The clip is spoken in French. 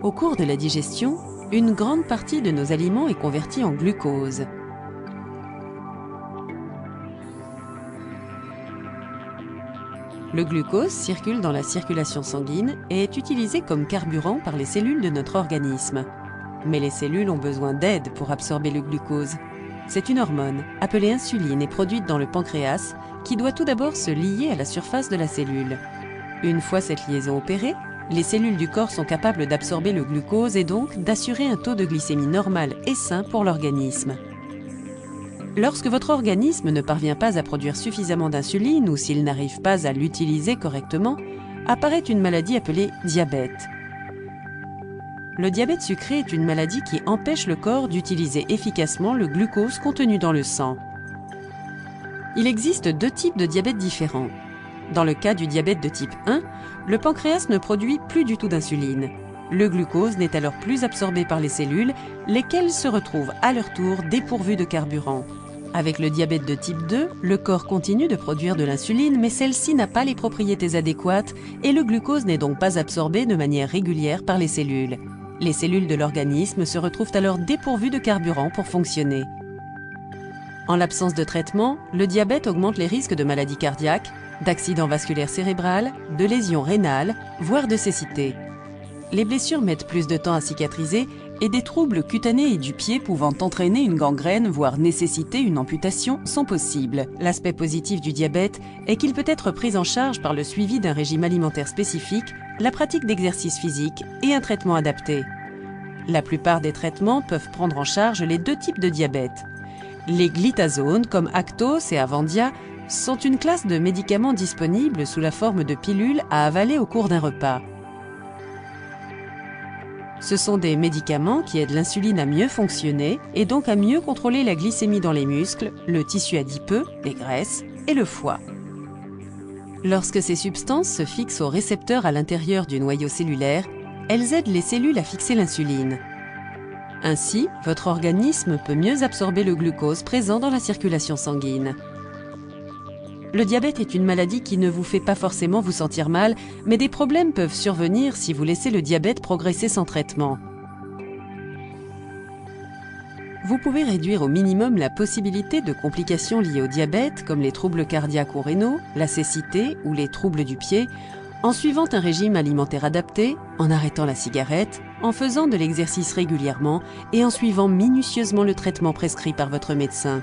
Au cours de la digestion, une grande partie de nos aliments est convertie en glucose. Le glucose circule dans la circulation sanguine et est utilisé comme carburant par les cellules de notre organisme. Mais les cellules ont besoin d'aide pour absorber le glucose. C'est une hormone, appelée insuline, et produite dans le pancréas, qui doit tout d'abord se lier à la surface de la cellule. Une fois cette liaison opérée, les cellules du corps sont capables d'absorber le glucose et donc d'assurer un taux de glycémie normal et sain pour l'organisme. Lorsque votre organisme ne parvient pas à produire suffisamment d'insuline ou s'il n'arrive pas à l'utiliser correctement, apparaît une maladie appelée diabète. Le diabète sucré est une maladie qui empêche le corps d'utiliser efficacement le glucose contenu dans le sang. Il existe deux types de diabète différents. Dans le cas du diabète de type 1, le pancréas ne produit plus du tout d'insuline. Le glucose n'est alors plus absorbé par les cellules, lesquelles se retrouvent à leur tour dépourvues de carburant. Avec le diabète de type 2, le corps continue de produire de l'insuline, mais celle-ci n'a pas les propriétés adéquates et le glucose n'est donc pas absorbé de manière régulière par les cellules. Les cellules de l'organisme se retrouvent alors dépourvues de carburant pour fonctionner. En l'absence de traitement, le diabète augmente les risques de maladies cardiaques, d'accidents vasculaires cérébrales, de lésions rénales, voire de cécité. Les blessures mettent plus de temps à cicatriser et des troubles cutanés et du pied pouvant entraîner une gangrène, voire nécessiter une amputation, sont possibles. L'aspect positif du diabète est qu'il peut être pris en charge par le suivi d'un régime alimentaire spécifique, la pratique d'exercice physique et un traitement adapté. La plupart des traitements peuvent prendre en charge les deux types de diabète. Les glitazones, comme Actos et Avandia, sont une classe de médicaments disponibles sous la forme de pilules à avaler au cours d'un repas. Ce sont des médicaments qui aident l'insuline à mieux fonctionner et donc à mieux contrôler la glycémie dans les muscles, le tissu adipeux, les graisses et le foie. Lorsque ces substances se fixent aux récepteurs à l'intérieur du noyau cellulaire, elles aident les cellules à fixer l'insuline. Ainsi, votre organisme peut mieux absorber le glucose présent dans la circulation sanguine. Le diabète est une maladie qui ne vous fait pas forcément vous sentir mal, mais des problèmes peuvent survenir si vous laissez le diabète progresser sans traitement. Vous pouvez réduire au minimum la possibilité de complications liées au diabète, comme les troubles cardiaques ou rénaux, la cécité ou les troubles du pied, en suivant un régime alimentaire adapté, en arrêtant la cigarette, en faisant de l'exercice régulièrement et en suivant minutieusement le traitement prescrit par votre médecin.